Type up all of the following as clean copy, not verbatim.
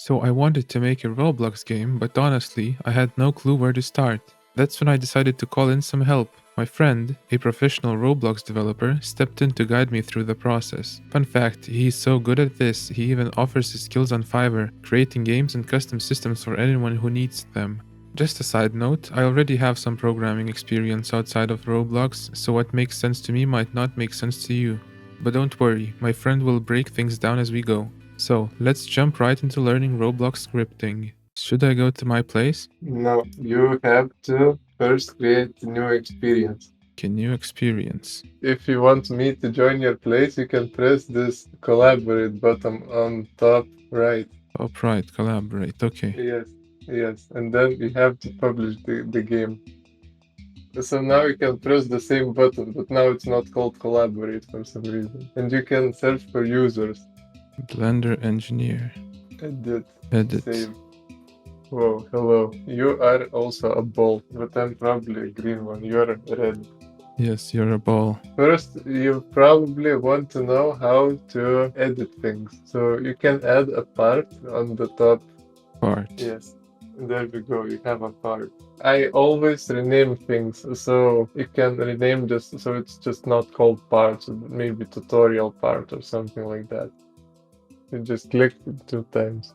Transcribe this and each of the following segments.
So I wanted to make a Roblox game, but honestly, I had no clue where to start. That's when I decided to call in some help. My friend, a professional Roblox developer, stepped in to guide me through the process. Fun fact, he's so good at this, he even offers his skills on Fiverr, creating games and custom systems for anyone who needs them. Just a side note, I already have some programming experience outside of Roblox, so what makes sense to me might not make sense to you. But don't worry, my friend will break things down as we go. So, let's jump right into learning Roblox scripting. Should I go to my place? No, you have to first create a new experience. Can you experience? If you want me to join your place, you can press this collaborate button on top right. Upright, collaborate, okay. Yes, yes. And then you have to publish the game. So now you can press the same button, but now it's not called collaborate for some reason. And you can search for users. Blender engineer. Edit. Edit. Save. Whoa, hello. You are also a ball, but I'm probably a green one. You're red. Yes, you're a ball. First, you probably want to know how to edit things. So you can add a part on the top. Part. Yes, there we go. You have a part. I always rename things, so you can rename this so it's just not called parts, maybe tutorial part or something like that. You just click it 2 times.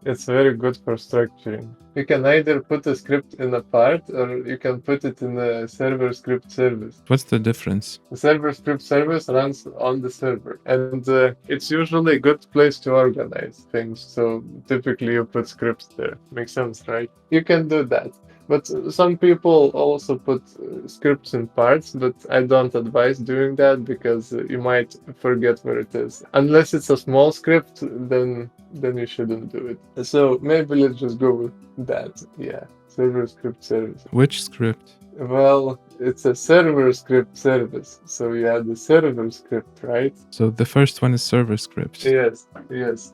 It's very good for structuring. You can either put a script in a part or you can put it in a server script service. What's the difference? The server script service runs on the server, and it's usually a good place to organize things. So typically you put scripts there. Makes sense, right? You can do that. But some people also put scripts in parts, but I don't advise doing that because you might forget where it is. Unless it's a small script, then you shouldn't do it. So maybe let's just go with that. Yeah, server script service. Which script? Well, it's a server script service, so you have the server script, right? So the first one is server script. Yes, yes.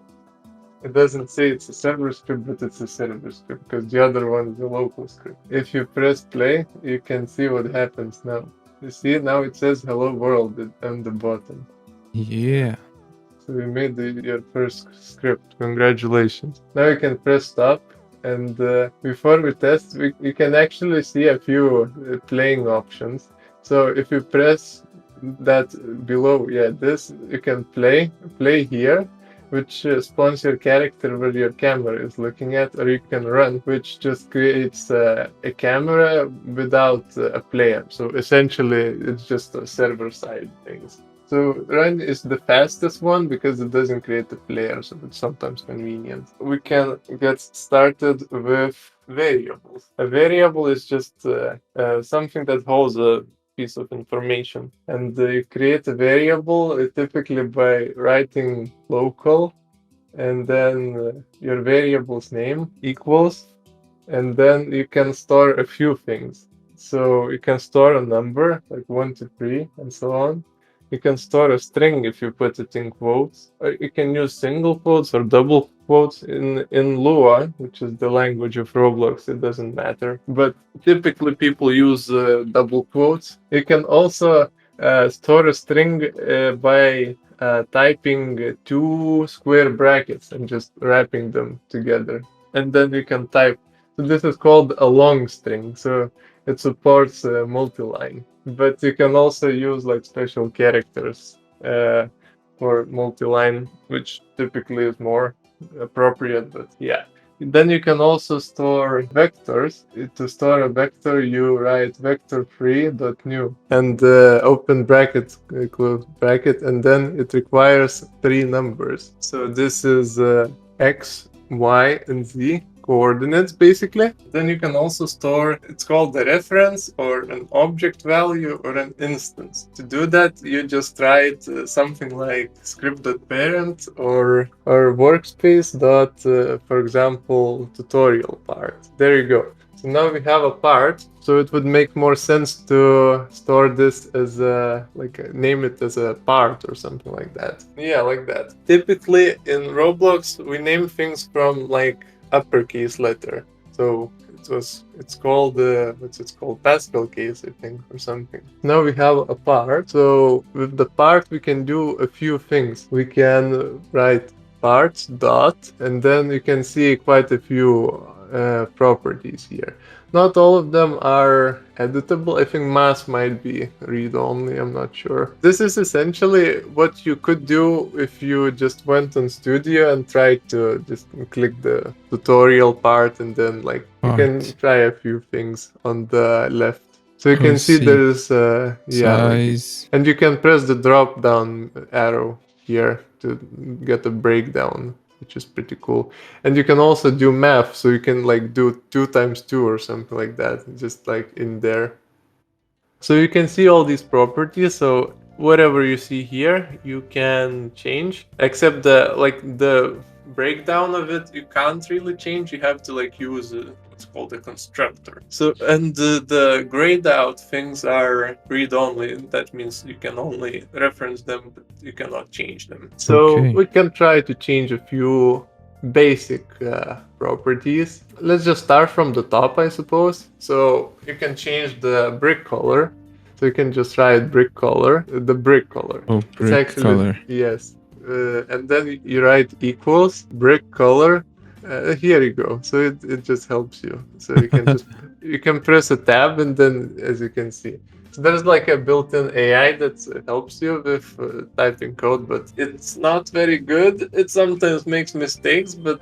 It doesn't say it's a server script, but it's a server script because the other one is a local script. If you press play, you can see what happens now. You see, now it says hello world on the bottom. Yeah. So you made your first script. Congratulations. Now you can press stop. And before we test, you can actually see a few playing options. So if you press that below, yeah, this, you can play here, which spawns your character where your camera is looking at, or you can run, which just creates a camera without a player. So essentially, it's just a server-side things. So run is the fastest one because it doesn't create a player, so it's sometimes convenient. We can get started with variables. A variable is just something that holds a piece of information, and you create a variable typically by writing local, and then your variable's name equals, and then you can store a few things. So you can store a number like 1 to 3 and so on. You can store a string if you put it in quotes. Or you can use single quotes or double quotes in Lua, which is the language of Roblox. It doesn't matter. But typically people use double quotes. You can also store a string by typing 2 square brackets and just wrapping them together. And then you can type. So this is called a long string. So it supports multi-line, but you can also use like special characters for multi-line, which typically is more appropriate. But yeah, then you can also store vectors. To store a vector, you write vector3.new and open bracket, close bracket, and then it requires 3 numbers. So this is x, y, and z coordinates basically. Then you can also store, it's called a reference or an object value or an instance. To do that, you just write something like script.parent or workspace dot, for example, tutorial part. There you go. So now we have a part, so it would make more sense to store this as a, name it as a part or something like that. Yeah, like that. Typically in Roblox, we name things from like uppercase letter. So it's called what's it called, Pascal case, I think, or something. Now we have a part. So with the part we can do a few things. We can write parts dot, and then you can see quite a few properties here. Not all of them are editable. I think mass might be read-only, I'm not sure. This is essentially what you could do if you just went on Studio and tried to just click the tutorial part, and then like you can Part. try a few things on the left. So you Oh, I can see see. there's yeah, like, Size. and you can press the drop down arrow here to get a breakdown, which is pretty cool. And you can also do math, so you can like do 2 times 2 or something like that, just like in there. So you can see all these properties. So whatever you see here, you can change. Except the breakdown of it, you can't really change. You have to like use what's called a constructor. So and the grayed out things are read only. That means you can only reference them, but you cannot change them. So Okay. we can try to change a few basic properties. Let's just start from the top, I suppose. So you can change the brick color. So you can just write brick color, the brick color. Oh, It's brick actually, color. yes. And then you write equals brick color. Here you go. So it just helps you. So you can press a tab, and then as you can see. So there's like a built-in AI that helps you with typing code, but it's not very good. It sometimes makes mistakes, but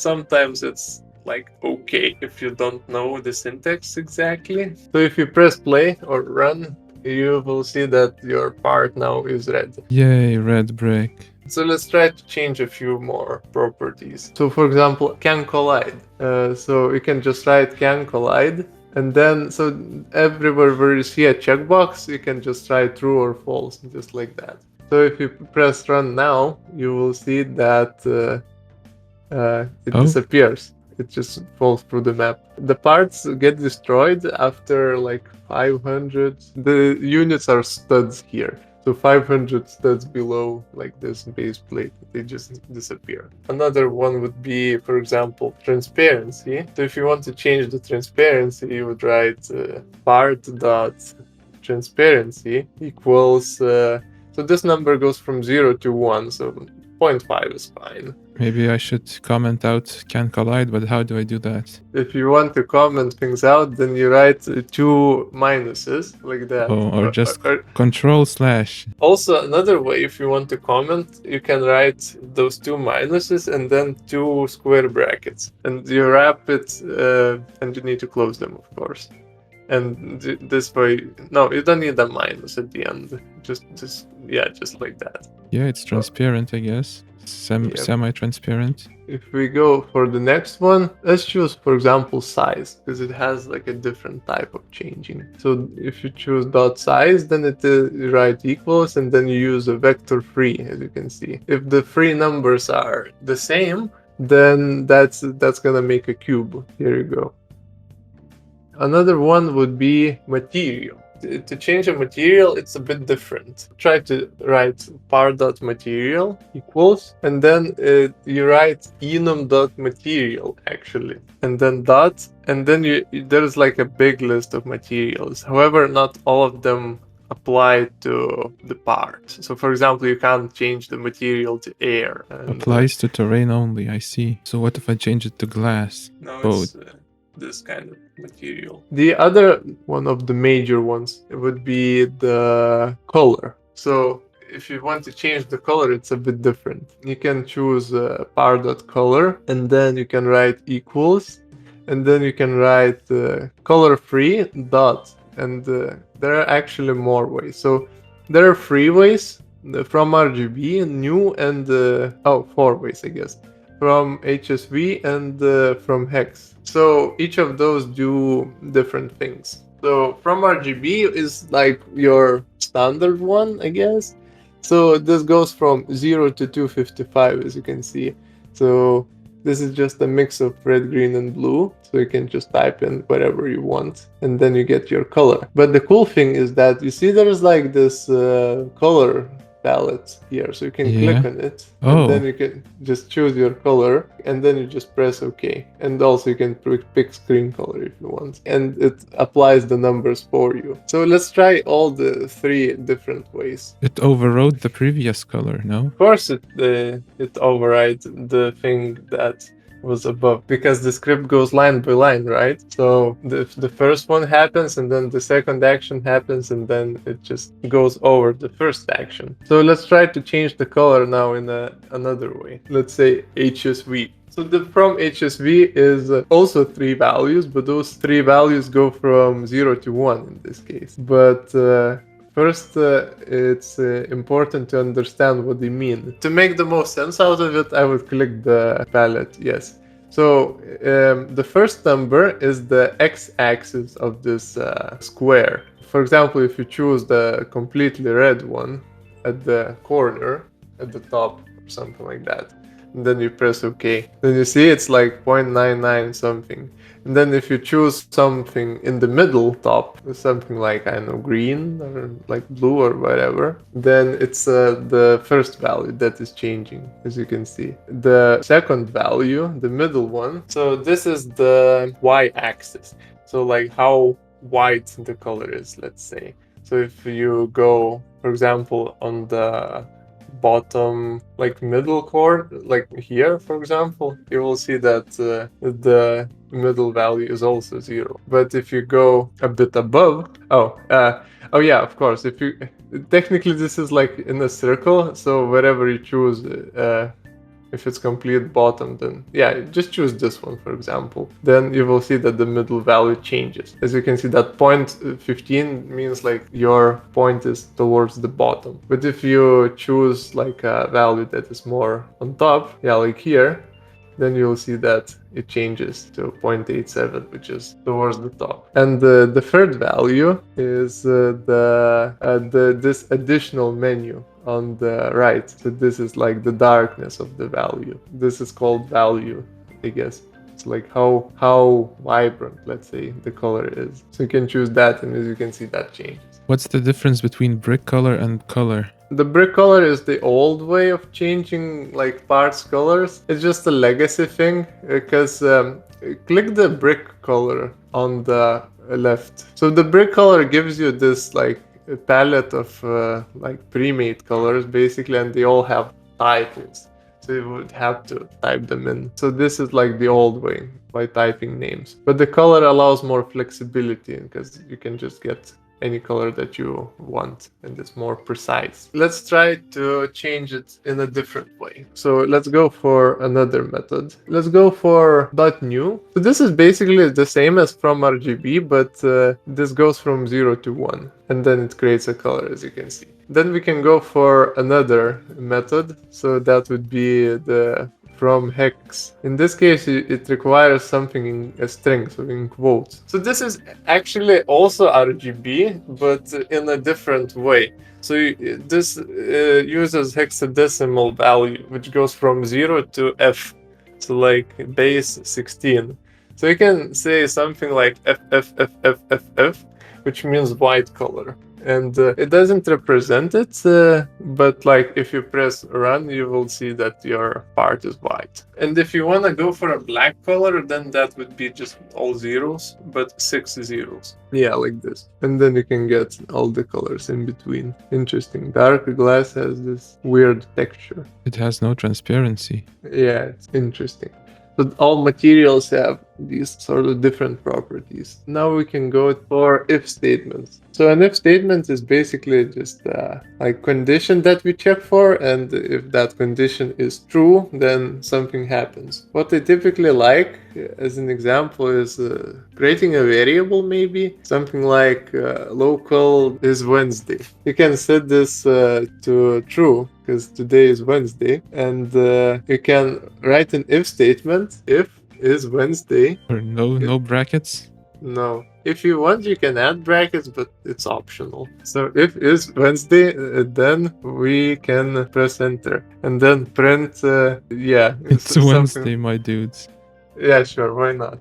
sometimes it's like okay if you don't know the syntax exactly. So if you press play or run, you will see that your part now is red. Yay, red brick. So let's try to change a few more properties. So for example, can collide. So you can just write can collide, and then so everywhere where you see a checkbox, you can just write true or false, just like that. So if you press run now, you will see that it Oh, disappears. It just falls through the map. The parts get destroyed after like 500. The units are studs here. So 500 studs below like this base plate, they just disappear. Another one would be, for example, transparency. So if you want to change the transparency, you would write part dot transparency equals. So this number goes from 0 to 1. So 0.5 is fine. maybe I should comment out can collide, but how do I do that? If you want to comment things out, then you write 2 minuses like that. Oh, or just control slash. Also, another way, if you want to comment, you can write those 2 minuses and then 2 square brackets. And you wrap it, and you need to close them, of course. And this way, no, you don't need a minus at the end. Just like that. Yeah, it's transparent, I guess. Yep. Semi-transparent. If we go for the next one, let's choose, for example, size, because it has like a different type of changing. So if you choose dot size, then you write equals, and then you use a vector free, as you can see. If the three numbers are the same, then that's gonna make a cube. Here you go. Another one would be material. To change a material, it's a bit different. Try to write par.material equals, and then you write enum.material actually, and then dot, and then there's like a big list of materials. However, not all of them apply to the parts. So for example, you can't change the material to air. Applies to terrain only, I see. So what if I change it to glass? No, Oh, it's this kind of material. The other one of the major ones would be the color. So if you want to change the color, it's a bit different. You can choose par.color, and then you can write equals, and then you can write color free dot, and there are actually more ways. So there are 3 ways from RGB, new, and 4 ways, I guess, from HSV and from hex. So each of those do different things. So from RGB is like your standard one, I guess. So this goes from 0 to 255, as you can see. So this is just a mix of red, green, and blue. So you can just type in whatever you want, and then you get your color. But the cool thing is that you see there's like this color palette here. So you can click Yeah. on it, and then Oh, you can just choose your color, and then you just press OK. And also you can pick screen color if you want, and it applies the numbers for you. So let's try all the three different ways. it overrode the previous color, no? Of course, it overrides the thing that was above because the script goes line by line, right? So the first one happens, and then the second action happens, and then it just goes over the first action. So let's try to change the color now in another way. Let's say HSV. So the from HSV is also three values, but those three values go from 0 to 1 in this case. But first, it's important to understand what they mean. To make the most sense out of it, I would click the palette, yes. So the first number is the x-axis of this square. For example, if you choose the completely red one at the corner, at the top, or something like that, and then you press OK, then you see it's like 0.99 something. And then if you choose something in the middle top, something like, I don't know, green or like blue or whatever, then it's the first value that is changing, as you can see. The second value, the middle one, so this is the y-axis. So like how white the color is, let's say. So if you go, for example, on the bottom like middle chord, like here for example, you will see that the middle value is also 0. But if you go a bit above, oh yeah, of course, if you technically this is like in a circle, so wherever you choose, if it's complete bottom, then yeah, just choose this one, for example. Then you will see that the middle value changes. As you can see, that point 15 means like your point is towards the bottom. But if you choose like a value that is more on top, yeah, like here, then you'll see that it changes to 0.87, which is towards the top. And the third value is this additional menu on the right. So this is like the darkness of the value. This is called value, I guess. It's like how vibrant, let's say, the color is. So you can choose that, and as you can see, that changes. What's the difference between brick color and color? The brick color is the old way of changing like parts colors. It's just a legacy thing because click the brick color on the left. So the brick color gives you this like a palette of like pre-made colors basically, and they all have titles. So you would have to type them in. So this is like the old way by typing names. But the color allows more flexibility because you can just get any color that you want, and it's more precise. Let's try to change it in a different way. So let's go for another method. Let's go for .new. So this is basically the same as from RGB, but this goes from 0 to 1, and then it creates a color, as you can see. Then we can go for another method. So that would be the from hex. In this case, it requires something in a string, so in quotes. So this is actually also RGB, but in a different way. So this uses hexadecimal value, which goes from 0 to F, so like base 16. So you can say something like FFFFFF, which means white color. And it doesn't represent it, but like if you press run, you will see that your part is white. And if you want to go for a black color, then that would be just all zeros, but 6 zeros. Yeah, like this. And then you can get all the colors in between. Interesting. Dark glass has this weird texture. It has no transparency. Yeah, it's interesting. But all materials have these sort of different properties. Now we can go for if statements. So an if statement is basically just a condition that we check for, and if that condition is true, then something happens. What I typically like, as an example, is creating a variable, maybe something like local is Wednesday. You can set this to true, because today is Wednesday, and you can write an if statement. If is Wednesday. Or no brackets? No. If you want, you can add brackets, but it's optional. So if is Wednesday, then we can press enter and then print. It's Wednesday, my dudes. Yeah, sure, why not?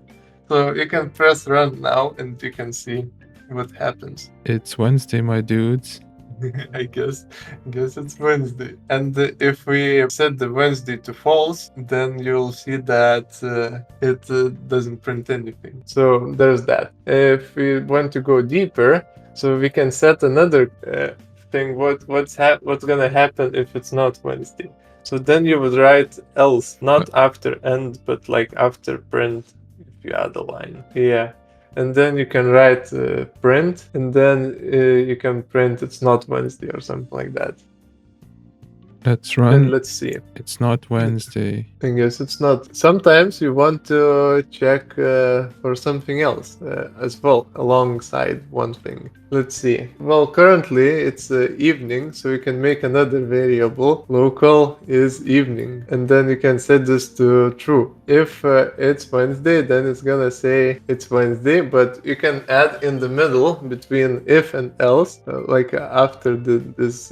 So you can press run now, and you can see what happens. It's Wednesday, my dudes. I guess it's Wednesday. And if we set the Wednesday to false, then you'll see that it doesn't print anything. So there's that. If we want to go deeper, so we can set another thing. What's gonna happen if it's not Wednesday? So then you would write else, Uh, not after end, but like after print. If you add a line, yeah. And then you can write print, and then you can print it's not Wednesday or something like that. let's And run. let's see. It's not Wednesday. I guess it's not. Sometimes you want to check for something else as well alongside one thing. Let's see. Well, currently it's evening, so you can make another variable. Local is evening, and then you can set this to true. If it's Wednesday, then it's gonna say it's Wednesday, but you can add in the middle between if and else, like after this,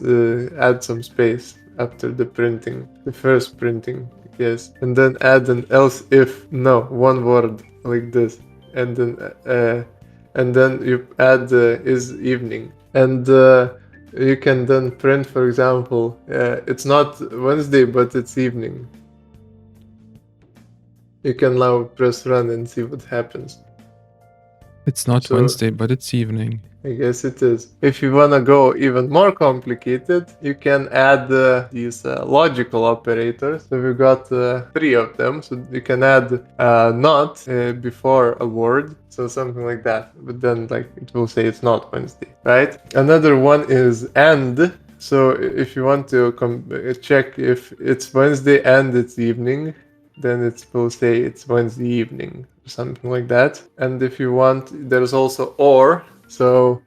add some space after the printing, the first printing, yes, and then add an else if, no, one word like this, and then you add is evening, and you can then print, for example, it's not Wednesday but it's evening. You can now press run and see what happens. It's not So Wednesday, but it's evening. I guess it is. If you wanna go even more complicated, you can add these logical operators. So we got 3 of them. So you can add not before a word. So something like that. But then like it will say it's not Wednesday, right? Another one is and. So if you want to check if it's Wednesday and it's evening, then it will say it's Wednesday evening or something like that. And if you want, there's also or. So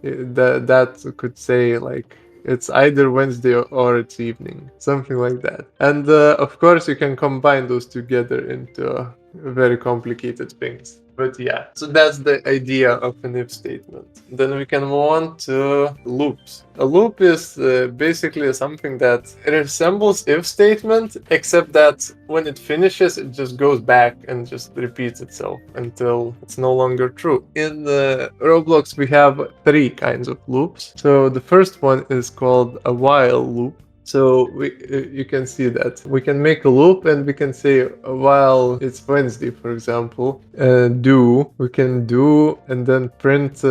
that could say like it's either Wednesday or it's evening, something like that. And of course, you can combine those together into very complicated things. But yeah, so that's the idea of an if statement. Then we can move on to loops. A loop is basically something that resembles if statement, except that when it finishes, it just goes back and just repeats itself until it's no longer true. In Roblox, we have 3 kinds of loops. So the first one is called a while loop. So you can see that we can make a loop and we can say while it's Wednesday, for example, we can do and then print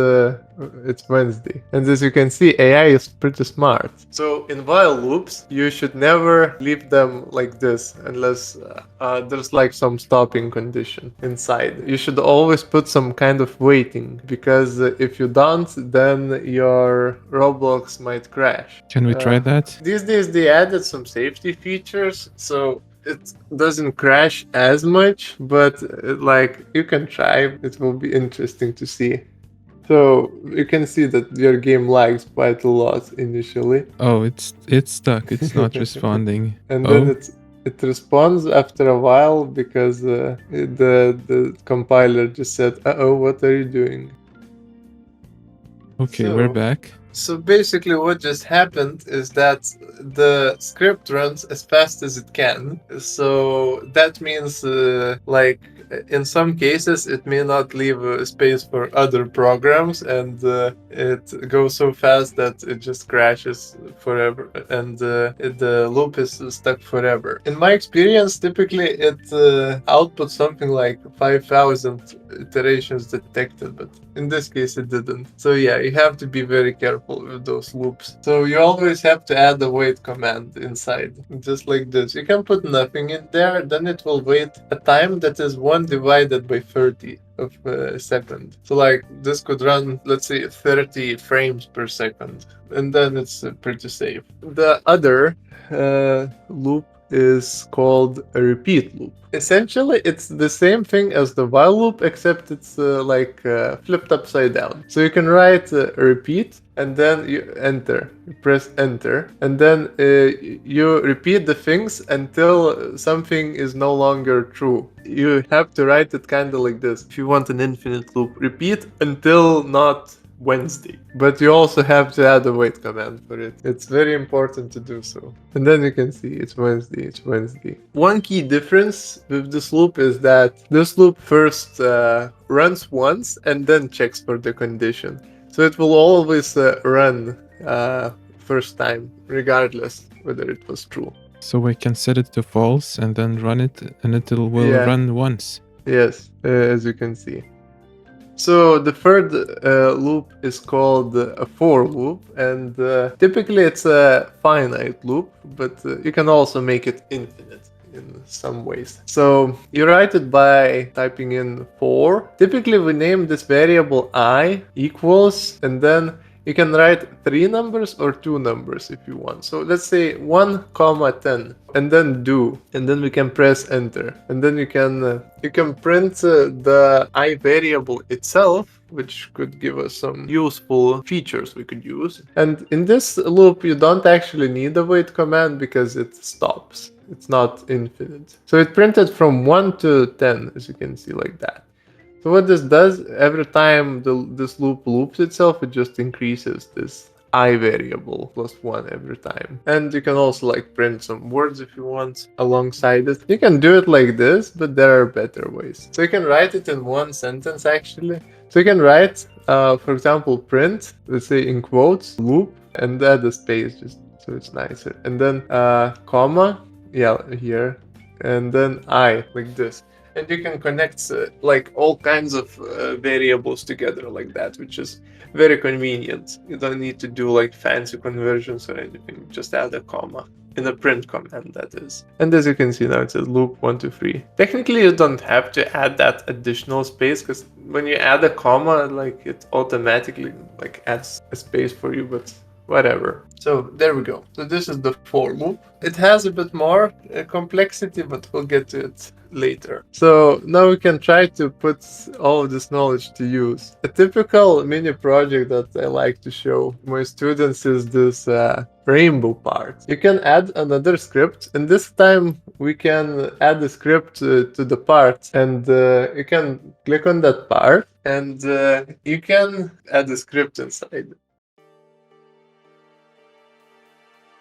it's Wednesday. And as you can see, AI is pretty smart. So in while loops, you should never leave them like this unless there's like some stopping condition inside. You should always put some kind of waiting, because if you don't, then your Roblox might crash. Can we try that? These days they added some safety features, so it doesn't crash as much, but like you can try. It will be interesting to see. So you can see that your game lags quite a lot initially. Oh, it's stuck. It's not responding. And then Oh, it responds after a while because the compiler just said, "Uh-oh, what are you doing?" okay, we're So back. So basically what just happened is that the script runs as fast as it can. So that means like in some cases it may not leave space for other programs, and it goes so fast that it just crashes forever, and the loop is stuck forever. In my experience, typically it outputs something like 5,000 iterations detected, but in this case it didn't. So yeah, you have to be very careful with those loops. So you always have to add a wait command inside, just like this. You can put nothing in there, then it will wait a time that is 1 divided by 30 of a second. So like this could run, let's say, 30 frames per second, and then it's pretty safe. The other loop is called a repeat loop. Essentially, it's the same thing as the while loop, except it's flipped upside down. So you can write repeat, and then you enter. You press enter, and then you repeat the things until something is no longer true. You have to write it kind of like this. If you want an infinite loop, repeat until not Wednesday. But you also have to add a wait command for it. It's very important to do so. And then you can see it's Wednesday, it's Wednesday. One key difference with this loop is that this loop first runs once and then checks for the condition. So it will always run first time, regardless whether it was true. So I can set it to false and then run it, and it will Yeah. run once. Yes, as you can see. So the third loop is called a for loop, and typically it's a finite loop, but you can also make it infinite in some ways. So you write it by typing in for. Typically we name this variable I equals, and then you can write 3 numbers or 2 numbers if you want. So let's say 1 comma 10 and then do, and then we can press enter, and then you can print the I variable itself, which could give us some useful features we could use. And in this loop you don't actually need a wait command because it stops. It's not infinite. So it printed from 1 to 10, as you can see, like that. So what this does, every time this loop loops itself, it just increases this I variable plus 1 every time. And you can also like print some words if you want alongside it. You can do it like this, but there are better ways. So you can write it in one sentence actually. So you can write, for example, print, let's say in quotes, loop, and add a space just so it's nicer. And then comma, yeah, here, and then I, like this. And you can connect like all kinds of variables together like that, which is very convenient. You don't need to do like fancy conversions or anything. Just add a comma in a print command, that is. And as you can see now, it says loop 1 to 3. Technically you don't have to add that additional space, because when you add a comma, like it automatically like adds a space for you, but whatever. So there we go. So this is the for loop. It has a bit more complexity, but we'll get to it later. So now we can try to put all of this knowledge to use. A typical mini project that I like to show my students is this rainbow part. You can add another script, and this time we can add the script to the part, and you can click on that part, and you can add the script inside.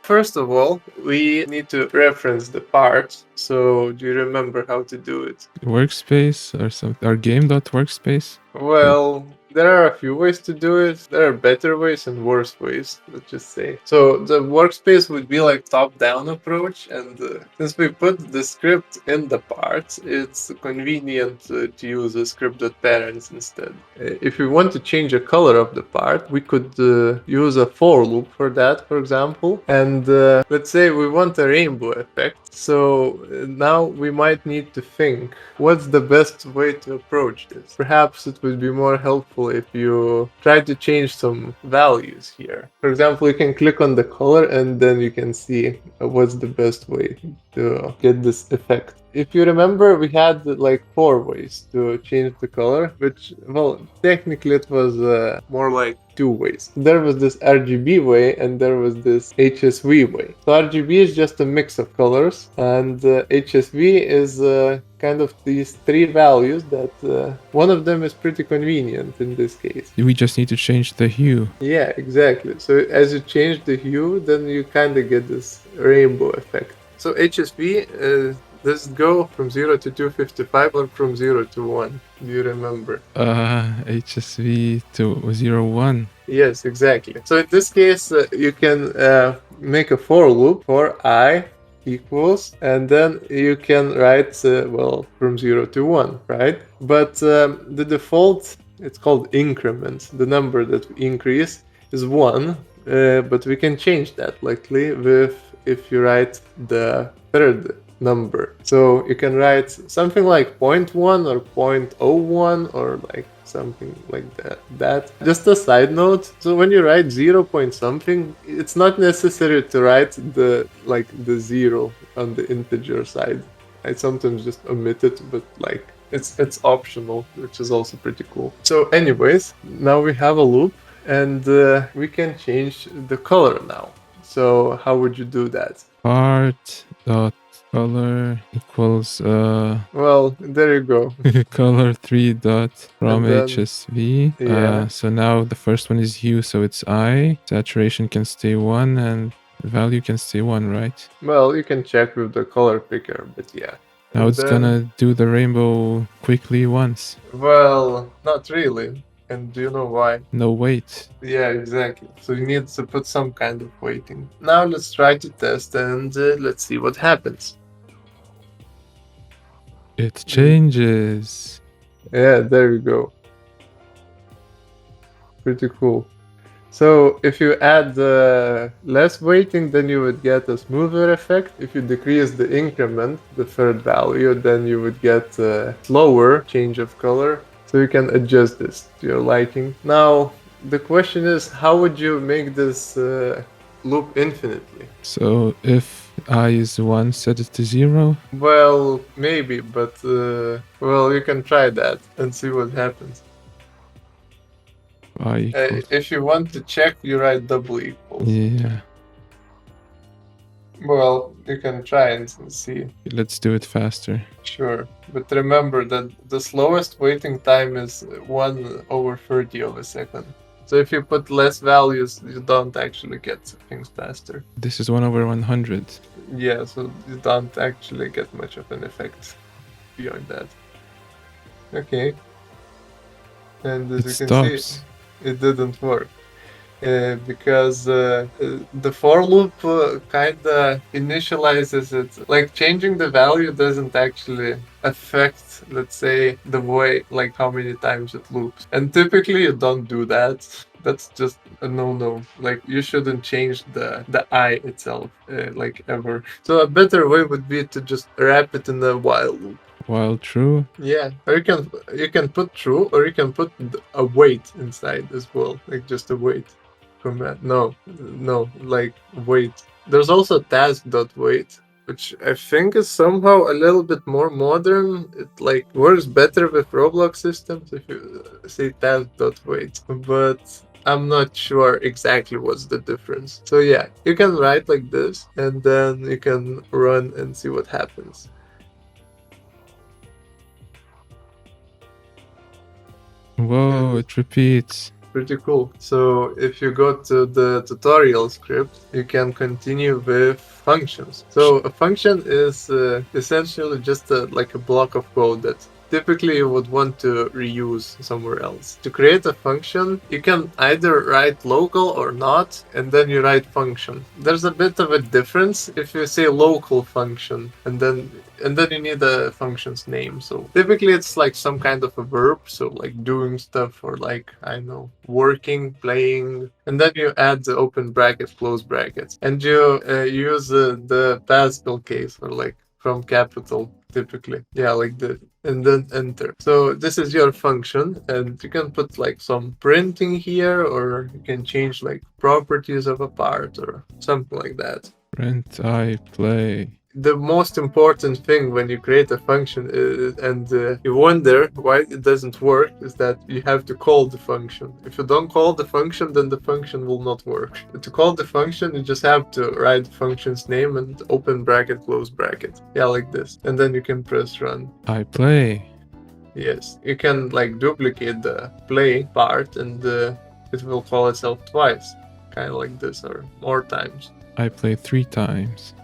First of all, we need to reference the part. So do you remember how to do it? Workspace or something, or game.workspace. Well, there are a few ways to do it. There are better ways and worse ways, let's just say. So the workspace would be like top-down approach, and since we put the script in the part, it's convenient to use a script.parents instead. If we want to change the color of the part, we could use a for loop for that, for example. And let's say we want a rainbow effect. So now we might need to think, what's the best way to approach this? Perhaps it would be more helpful if you try to change some values here. For example, you can click on the color and then you can see what's the best way to get this effect. If you remember, we had like 4 ways to change the color, which, well, technically it was more like 2 ways. There was this RGB way and there was this HSV way. So RGB is just a mix of colors, and HSV is kind of these 3 values that one of them is pretty convenient in this case. We just need to change the hue. Yeah, exactly. So as you change the hue, then you kind of get this rainbow effect. So HSV, does it go from 0 to 255 or from 0 to 1? Do you remember? HSV to 01. Yes, exactly. So in this case, you can make a for loop for I equals, and then you can write, well, from 0 to 1, right? But the default, it's called increment. The number that we increase is 1, but we can change that likely with if you write the third number. So you can write something like 0.1 or 0.01 or like something like that. Just a side note, so when you write 0 point something, it's not necessary to write the 0 on the integer side. I sometimes just omit it, but like it's optional, which is also pretty cool. So anyways, now we have a loop, and we can change the color now. So how would you do that? Part dot color equals Well, there you go. color 3 dot from And then- HSV. yeah. So now the first one is hue, so it's I. Saturation can stay 1 and value can stay 1, right? Well, you can check with the color picker, but yeah. Now And it's then- gonna do the rainbow quickly once. Well, not really. And do you know why? No, wait. Yeah, exactly. So you need to put some kind of weighting. Now let's try to test and let's see what happens. It Mm, changes. Yeah, there we go. Pretty cool. So if you add less weighting, then you would get a smoother effect. If you decrease the increment, the third value, then you would get a slower change of color. So you can adjust this to your liking. Now, the question is, how would you make this loop infinitely? So if I is 1, set it to 0. Well, maybe, but well, you can try that and see what happens. I equals. If you want to check, you write double equals. Yeah. Well, you can try and see. Let's do it faster. Sure, but remember that the slowest waiting time is 1/30 of a second. So if you put less values, you don't actually get things faster. This is 1 over 100. Yeah, so you don't actually get much of an effect beyond that. Okay, and as It you can see, stops. it didn't work. Because the for loop kind of initializes it. Like changing the value doesn't actually affect, let's say, the way, like how many times it loops. And typically you don't do that. That's just a no-no. Like you shouldn't change the I itself, like ever. So a better way would be to just wrap it in a while loop. While true. Yeah, or you can put true, or you can put a wait inside as well, like just a wait command. No, like wait. There's also task.wait, which I think is somehow a little bit more modern. It like works better with Roblox systems if you say task.wait, but I'm not sure exactly what's the difference. So yeah, you can write like this, and then you can run and see what happens. Whoa, And it repeats. pretty cool. So if you go to the tutorial script, you can continue with functions. So a function is essentially just like a block of code that typically you would want to reuse somewhere else. To create a function, you can either write local or not, and then you write function. There's a bit of a difference if you say local function and then you need a function's name. So typically it's like some kind of a verb, so like doing stuff or like I don't know, working, playing, and then you add the open bracket, close brackets, and you use the Pascal case or like from capital typically, yeah, like this, and then enter. So this is your function, and you can put like some printing here, or you can change like properties of a part or something like that. Print I play. The most important thing when you create a function and you wonder why it doesn't work is that you have to call the function. If you don't call the function, then the function will not work. To call the function, you just have to write the function's name and open bracket, close bracket. Yeah, like this. And then you can press run. I play. Yes, you can like duplicate the play part and it will call itself twice. Kind of like this or more times. I play 3 times.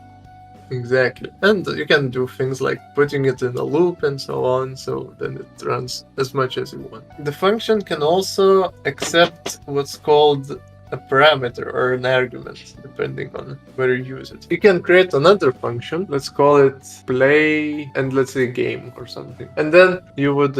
Exactly. And you can do things like putting it in a loop and so on, so then it runs as much as you want. The function can also accept what's called a parameter or an argument, depending on where you use it. You can create another function, let's call it play, and let's say game or something. And then you would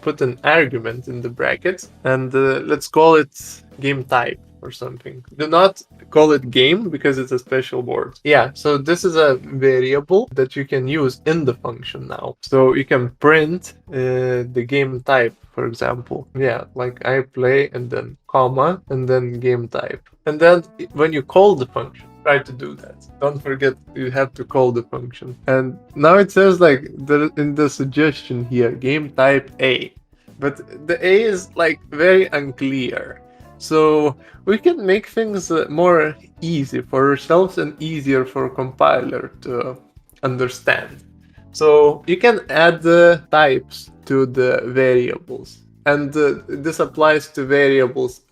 put an argument in the bracket, and let's call it game type or something. Do not call it game because it's a special word. Yeah, so this is a variable that you can use in the function now. So you can print the game type, for example. Yeah, like I play and then comma and then game type. And then when you call the function, try to do that. Don't forget you have to call the function. And now it says like in the suggestion here, game type A. But the A is like very unclear. So we can make things more easy for ourselves and easier for compiler to understand. So you can add types to the variables, and this applies to variables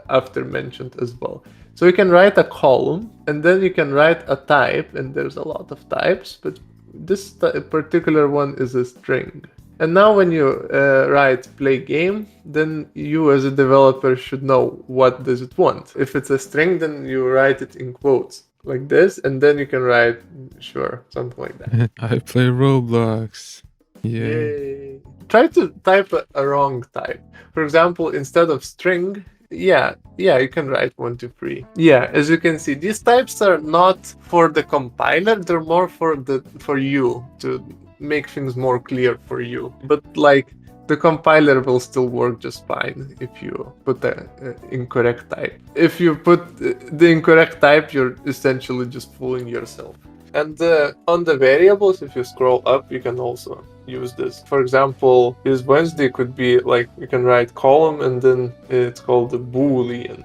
after mentioned as well. So you can write a column, and then you can write a type, and there's a lot of types, but this particular one is a string. And now when you write play game, then you as a developer should know what does it want. If it's a string, then you write it in quotes like this, and then you can write sure, something like that. I play Roblox. Yeah. Yay. Try to type a wrong type. For example, instead of string, yeah, you can write 1, 2, 3. Yeah, as you can see, these types are not for the compiler, they're more for you to make things more clear for you. But like the compiler will still work just fine if you put the incorrect type. If you put the incorrect type, you're essentially just fooling yourself. And on the variables, if you scroll up, you can also use this. For example, this Wednesday could be like you can write column and then it's called a boolean,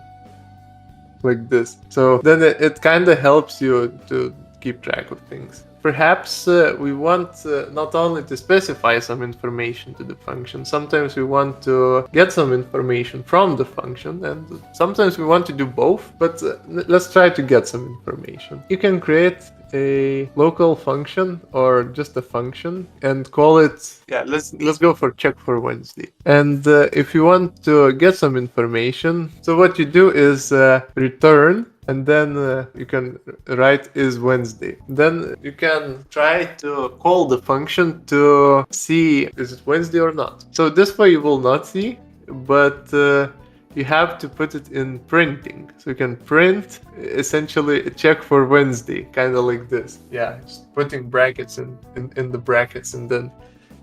like this. So then it kind of helps you to keep track of things. Perhaps we want not only to specify some information to the function, sometimes we want to get some information from the function, and sometimes we want to do both, but let's try to get some information. You can create a local function or just a function and call it, yeah, let's go for check for Wednesday. And if you want to get some information, so what you do is return, and then you can write is Wednesday. Then you can try to call the function to see is it Wednesday or not. So this way you will not see, but you have to put it in printing. So you can print essentially a check for Wednesday, kind of like this. Yeah, just putting brackets in the brackets, and then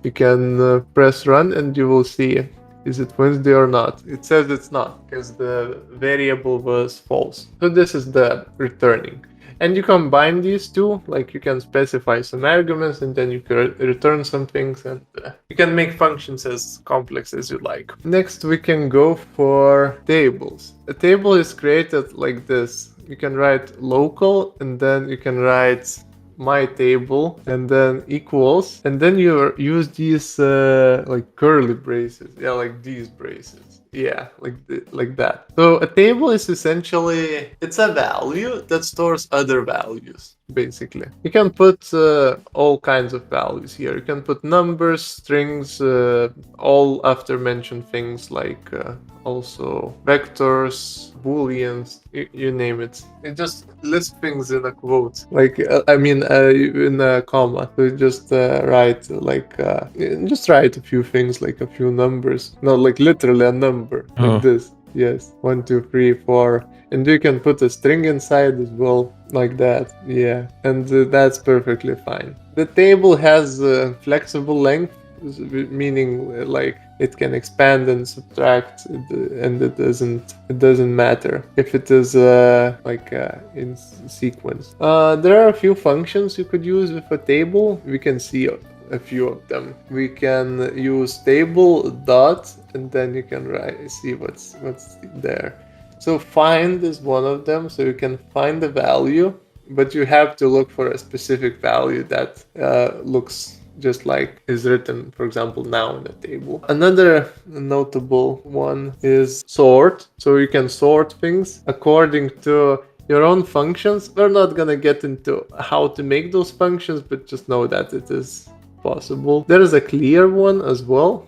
you can press run and you will see is it Wednesday or not. It says it's not because the variable was false. So this is the returning. And you combine these two, like you can specify some arguments and then you can return some things, and you can make functions as complex as you like. Next, we can go for tables. A table is created like this. You can write local and then you can write my table and then equals, and then you use these like curly braces, yeah, like these braces, yeah, like that. So a table is essentially, it's a value that stores other values. Basically, you can put all kinds of values here. You can put numbers, strings, all after mentioned things like also vectors, booleans, you name it. It just lists things in a quote, like in a comma. So you just write like just write a few things, like a few numbers, not like literally a number, like Oh. this. Yes, 1, 2, 3, 4, and you can put a string inside as well, like that. Yeah, and that's perfectly fine. The table has flexible length, meaning like it can expand and subtract, and it doesn't matter if it is in sequence. There are a few functions you could use with a table. We can see a few of them. We can use table dot, and then you can see what's there. So find is one of them, so you can find the value, but you have to look for a specific value that looks just like is written, for example, now in the table. Another notable one is sort. So you can sort things according to your own functions. We're not gonna get into how to make those functions, but just know that it is possible. There is a clear one as well,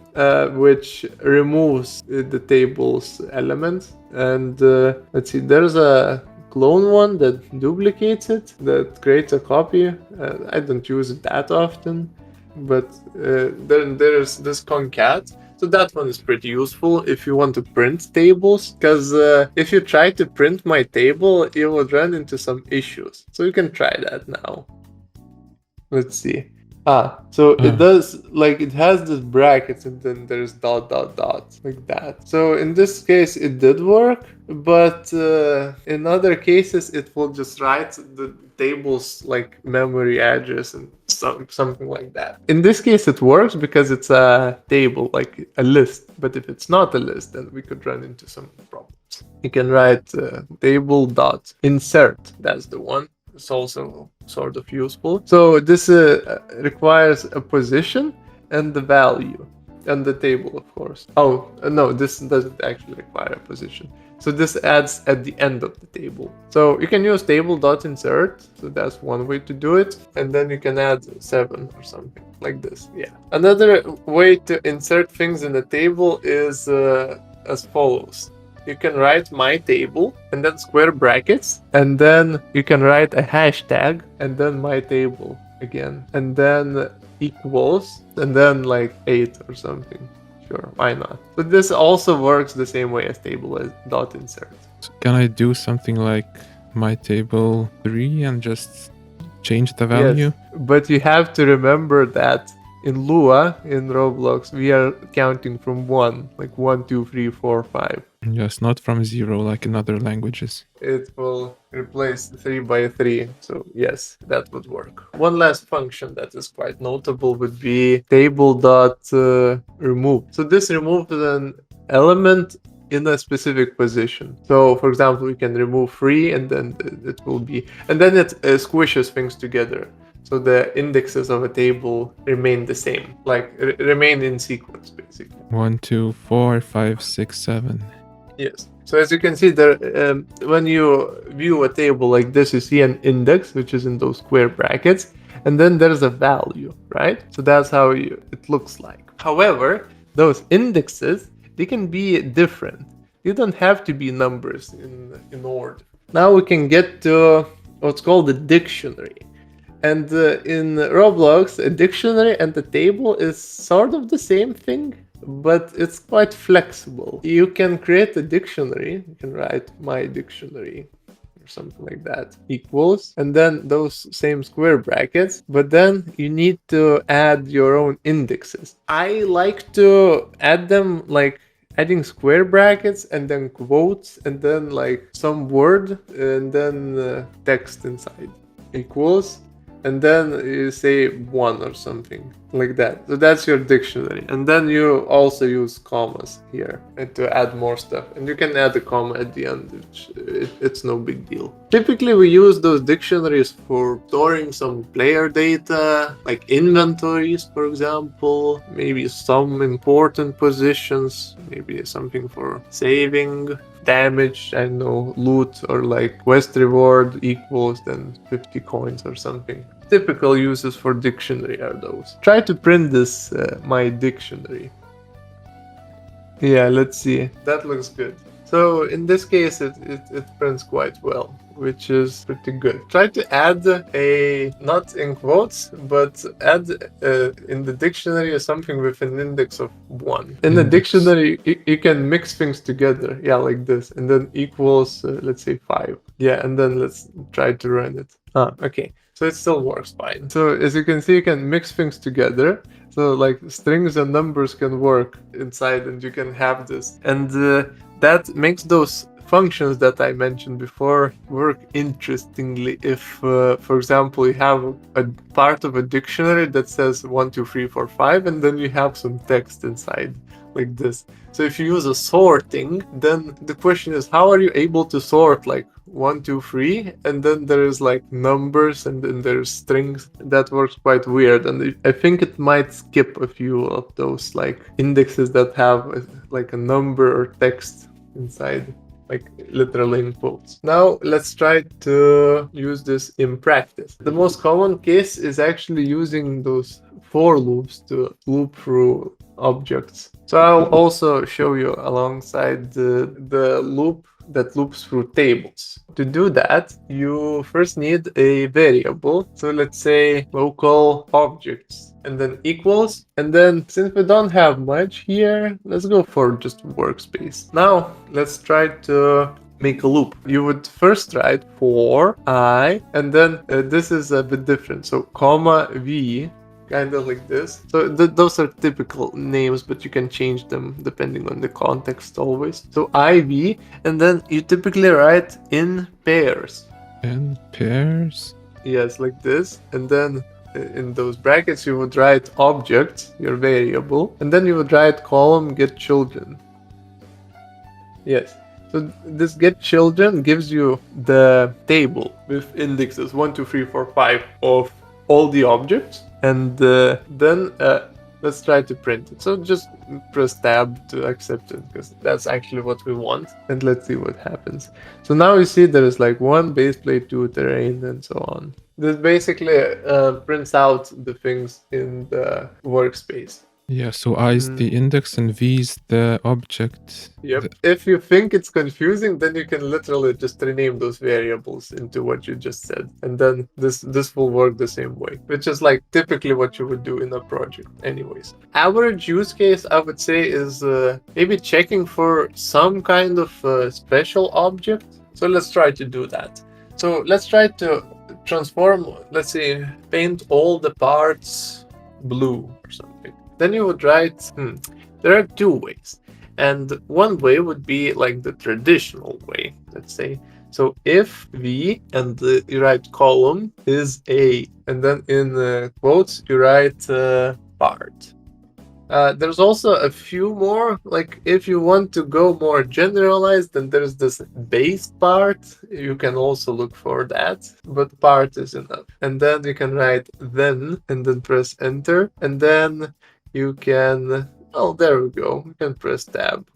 which removes the table's elements. And let's see, there's a clone one that duplicates it, that creates a copy. I don't use it that often, but then there's this concat. So that one is pretty useful if you want to print tables, because if you try to print my table, you will run into some issues. So you can try that now. Let's see. So it does, like, it has this brackets and then there's dot dot dot like that. So in this case it did work, but in other cases it will just write the table's like memory address and something like that. In this case it works because it's a table, like a list, but if it's not a list, then we could run into some problems. You can write table dot insert, that's the one. It's also sort of useful. So this requires a position and the value. and the table, of course. Oh, no, this doesn't actually require a position. So this adds at the end of the table. So you can use table.insert. So that's one way to do it. And then you can add 7 or something like this. Yeah. Another way to insert things in a table is as follows. You can write my table and then square brackets, and then you can write a hashtag and then my table again, and then equals, and then like 8 or something. Sure, why not? But this also works the same way as table as dot insert. So can I do something like my table 3 and just change the value? Yes, but you have to remember that in Lua, in Roblox, we are counting from 1, like 1, 2, 3, 4, 5. Yes, not from 0 like in other languages. It will replace 3 by 3, so yes, that would work. One last function that is quite notable would be table.remove. So this removes an element in a specific position. So for example, we can remove 3 and then it will be, and then it squishes things together. So the indexes of a table remain the same, like remain in sequence basically. 1, 2, 4, 5, 6, 7. Yes. So as you can see there, when you view a table like this, you see an index, which is in those square brackets, and then there's a value, right? So that's how it looks like. However, those indexes, they can be different. They don't have to be numbers in order. Now we can get to what's called a dictionary. And in Roblox, a dictionary and a table is sort of the same thing, but it's quite flexible. You can create a dictionary. You can write my dictionary or something like that, equals, and then those same square brackets, but then you need to add your own indexes. I like to add them like adding square brackets and then quotes and then like some word and then text inside, equals, and then you say 1 or something like that. So that's your dictionary. And then you also use commas here to add more stuff. And you can add a comma at the end, which it's no big deal. Typically we use those dictionaries for storing some player data, like inventories, for example, maybe some important positions, maybe something for saving, damage, I know, loot, or like quest reward equals then 50 coins or something. Typical uses for dictionary are those. Try to print this my dictionary. Yeah, let's see. That looks good. So in this case, it prints quite well, which is pretty good. Try to add a, not in quotes, but add in the dictionary something with an index of 1. In the dictionary, you can mix things together, yeah, like this, and then equals, let's say 5. Yeah, and then let's try to run it. Okay. So it still works fine. So as you can see, you can mix things together. So like strings and numbers can work inside and you can have this. And that makes those functions that I mentioned before work interestingly if, for example, you have a part of a dictionary that says 1, 2, 3, 4, 5, and then you have some text inside like this. So if you use a sorting, then the question is, how are you able to sort like 1, 2, 3, and then there's like numbers and then there's strings? That works quite weird, and I think it might skip a few of those like indexes that have like a number or text inside, like literally in quotes. Now let's try to use this in practice. The most common case is actually using those for loops to loop through objects. So I'll also show you alongside the loop that loops through tables. To do that, you first need a variable. So let's say local objects and then equals. And then since we don't have much here, let's go for just workspace. Now let's try to make a loop. You would first write for I, and then this is a bit different. So comma v, kind of like this. So those are typical names, but you can change them depending on the context always. So IV, and then you typically write in pairs. In pairs? Yes, like this. And then in those brackets you would write object, your variable, and then you would write column get children. Yes. So this get children gives you the table with indexes 1, 2, 3, 4, 5 of all the objects. And then Let's try to print it. So just press tab to accept it because that's actually what we want. And let's see what happens. So now you see there is like one base plate, two terrain, and so on. This basically prints out the things in the workspace. Yeah, so I is the index and V is the object. Yep. If you think it's confusing, then you can literally just rename those variables into what you just said. And then this will work the same way, which is like typically what you would do in a project anyways. Average use case, I would say, is maybe checking for some kind of special object. So let's try to do that. So let's try to transform, let's say, paint all the parts blue or something. Then you would write, there are two ways. And one way would be like the traditional way, let's say. So if V and you write column is A, and then in quotes you write part. There's also a few more, like if you want to go more generalized, then there's this base part. You can also look for that, but part is enough. And then you can write then, and then press enter, and then you can, oh, there we go. You can press tab.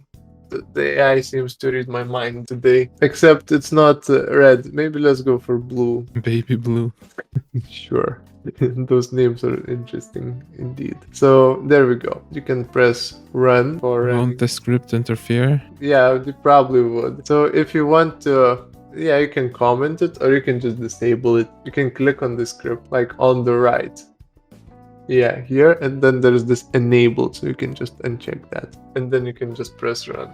The AI seems to read my mind today, except it's not red. Maybe let's go for blue. Baby blue. Sure. Those names are interesting indeed. So there we go. You can press run for running. Won't the script interfere? Yeah, you probably would. So if you want to, yeah, you can comment it or you can just disable it. You can click on the script like on the right. Yeah, here, and then there's this enabled, so you can just uncheck that. And then you can just press run.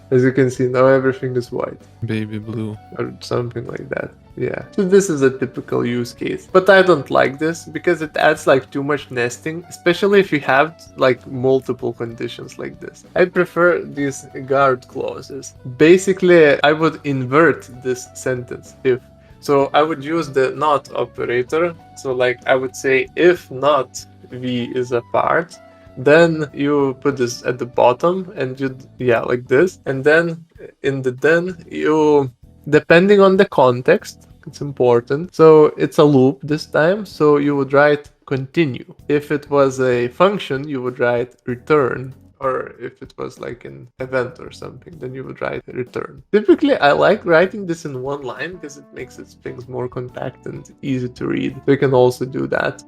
As you can see, now everything is white. Baby blue. Or something like that. Yeah. So this is a typical use case. But I don't like this because it adds like too much nesting, especially if you have like multiple conditions like this. I prefer these guard clauses. Basically, I would invert this sentence if. So I would use the not operator. So like I would say if not V is a part, then you put this at the bottom and you, yeah, like this. And then in the then you, depending on the context, it's important. So it's a loop this time. So you would write continue. If it was a function, you would write return. Or if it was like an event or something, then you would write return. Typically, I like writing this in one line because it makes things more compact and easy to read. So you can also do that.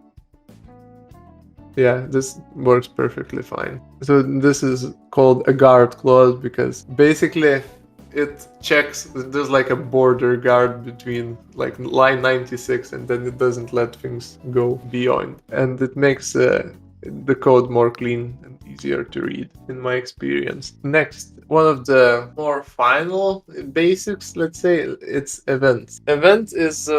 Yeah, this works perfectly fine. So this is called a guard clause because basically it checks, there's like a border guard between like line 96 and then it doesn't let things go beyond. And it makes the code more clean and easier to read in my experience. Next, one of the more final basics, let's say, it's events. Event is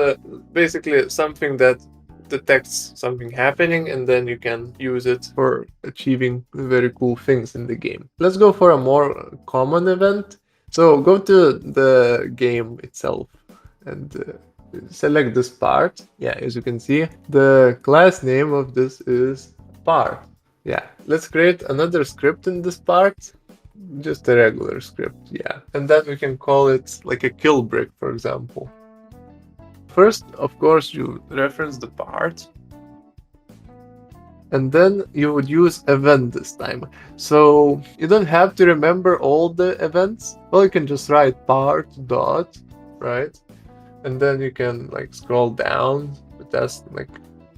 basically something that detects something happening and then you can use it for achieving very cool things in the game. Let's go for a more common event. So go to the game itself and select this part. Yeah, as you can see, the class name of this is part. Yeah, let's create another script in this part. Just a regular script, yeah. And then we can call it like a kill brick, for example. First, of course, you reference the part. And then you would use event this time. So you don't have to remember all the events. Well, you can just write part dot, right? And then you can like scroll down, but that's like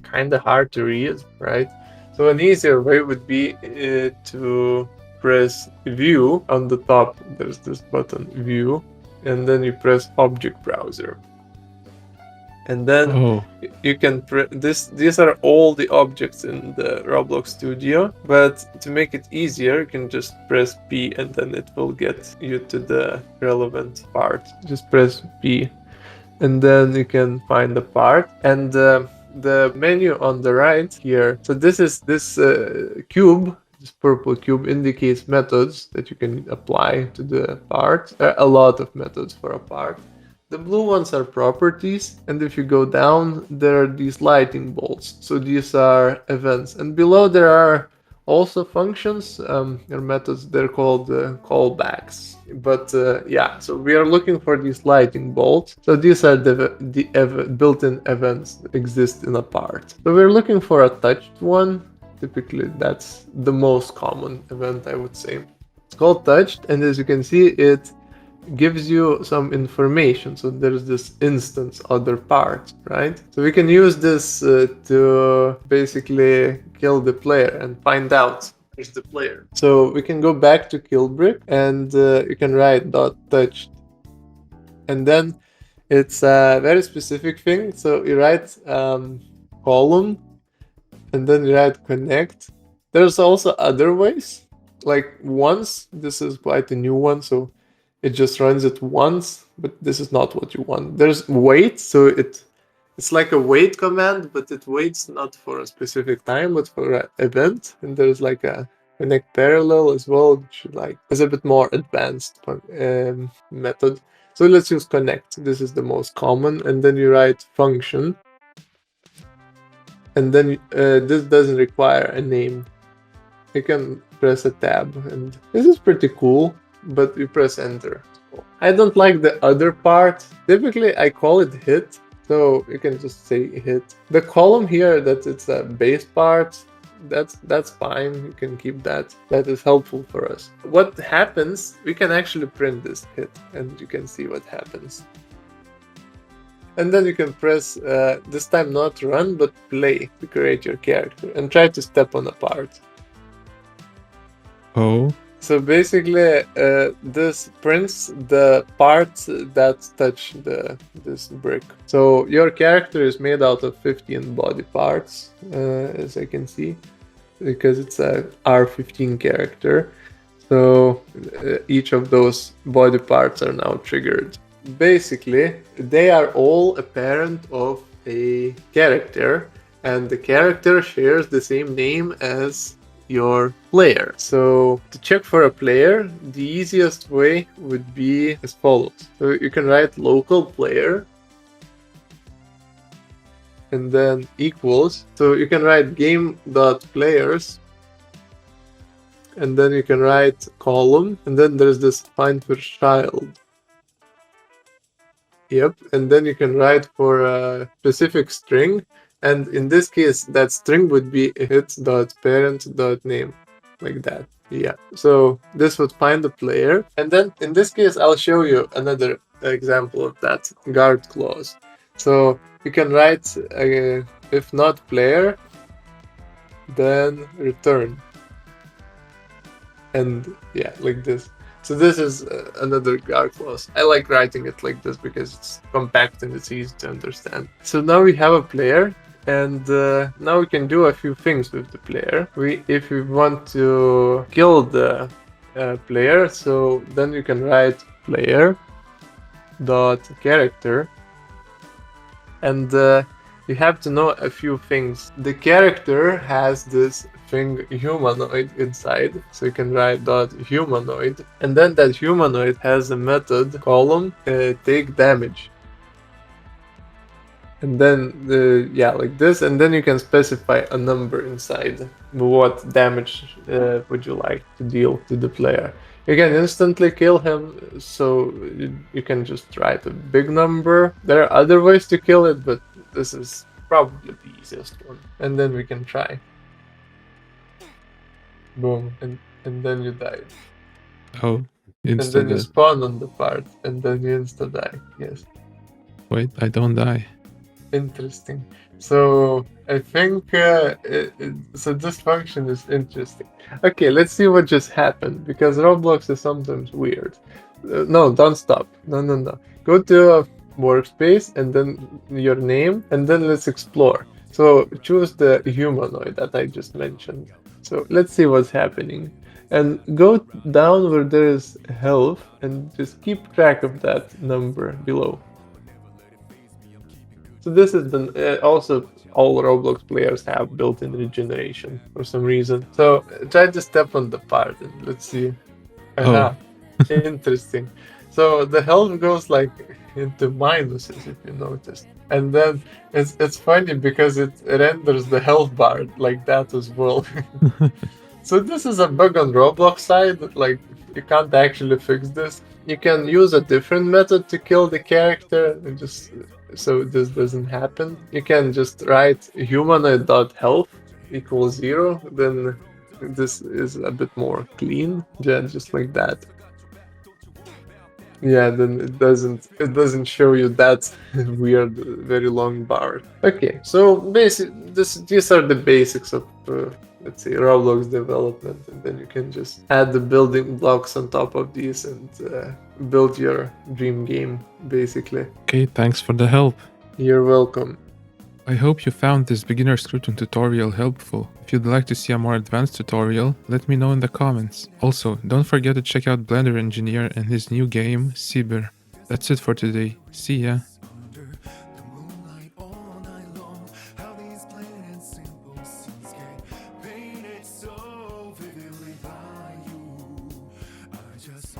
kind of hard to read, right? So an easier way would be to press view on the top. There's this button view, and then you press object browser. And then you can these are all the objects in the Roblox Studio, but to make it easier, you can just press P and then it will get you to the relevant part. Just press P and then you can find the part and the menu on the right here. So this is this cube. This purple cube indicates methods that you can apply to the part. There are a lot of methods for a part. The blue ones are properties, and if you go down, there are these lightning bolts. So these are events, and below there are also functions or methods. They're called callbacks. But yeah, so we are looking for these lightning bolts. So these are the built-in events that exist in a part. So we're looking for a touched one. Typically, that's the most common event, I would say. It's called touched, and as you can see, it gives you some information. So there's this instance other part, right? So we can use this to basically kill the player and find out where's the player. So we can go back to kill brick, and you can write dot touched, and then it's a very specific thing. So you write column, and then you write connect. There's also other ways, like once. This is quite a new one, so it just runs it once, but this is not what you want. There's wait, so it's like a wait command, but it waits not for a specific time, but for an event. And there's like a connect parallel as well, which is a bit more advanced method. So let's use connect. This is the most common, and then you write function, and then this doesn't require a name. You can press a tab, and this is pretty cool, but you press enter. I don't like the other part. Typically, I call it hit, so you can just say hit. The column here, that it's a base part, that's fine. You can keep that. That is helpful for us. What happens, we can actually print this hit, and you can see what happens. And then you can press, this time not run, but play to create your character, and try to step on a part. Oh, So basically, this prints the parts that touch this brick. So your character is made out of 15 body parts, as I can see, because it's a R15 character. So each of those body parts are now triggered. Basically, they are all a parent of a character, and the character shares the same name as your player. So to check for a player, the easiest way would be as follows. So you can write local player and then equals. So you can write game.players, and then you can write column, and then there's this find for child. Yep, and then you can write for a specific string, and in this case, that string would be hit.parent.name, like that. Yeah, so this would find the player, and then in this case, I'll show you another example of that guard clause. So you can write if not player, then return, and yeah, like this. So this is another guard clause. I like writing it like this because it's compact and it's easy to understand. So now we have a player, and now we can do a few things with the player. If we want to kill the player, so then you can write player dot character, and you have to know a few things. The character has this thing humanoid inside, so you can write dot humanoid, and then that humanoid has a method column take damage, and then yeah, like this, and then you can specify a number inside. What damage would you like to deal to the player? You can instantly kill him, so you can just write a big number. There are other ways to kill it, but this is probably the easiest one. And then we can try. Boom, and then you die. oh, And then you insta spawn on the part, and then you insta die. Yes. Wait, I don't die. Interesting. So I think so. This function is interesting. Okay, let's see what just happened, because Roblox is sometimes weird. No, don't stop. No. Go to a workspace and then your name, and then let's explore. So choose the humanoid that I just mentioned. So let's see what's happening. And go down where there is health and just keep track of that number below. So this is also all Roblox players have built-in regeneration for some reason. So try to step on the part and let's see. Oh, Aha, interesting. So the health goes like into minuses if you noticed, and then it's funny because it renders the health bar like that as well. So this is a bug on Roblox side. Like you can't actually fix this. You can use a different method to kill the character, and just so this doesn't happen. You can just write humanoid.health, equals 0, then this is a bit more clean. Yeah, just like that. Yeah, then it doesn't show you that weird, very long bar. Okay, so these are the basics of let's say Roblox development, and then you can just add the building blocks on top of these and build your dream game. Basically, Okay, thanks for the help. you're welcome. I hope you found this beginner scripting tutorial helpful. If you'd like to see a more advanced tutorial, let me know in the comments. Also, don't forget to check out Blender Engineer and his new game, Cyber. That's it for today. See ya! Under the moonlight all night long, how these plain and simple scenes get painted so vividly by you. I just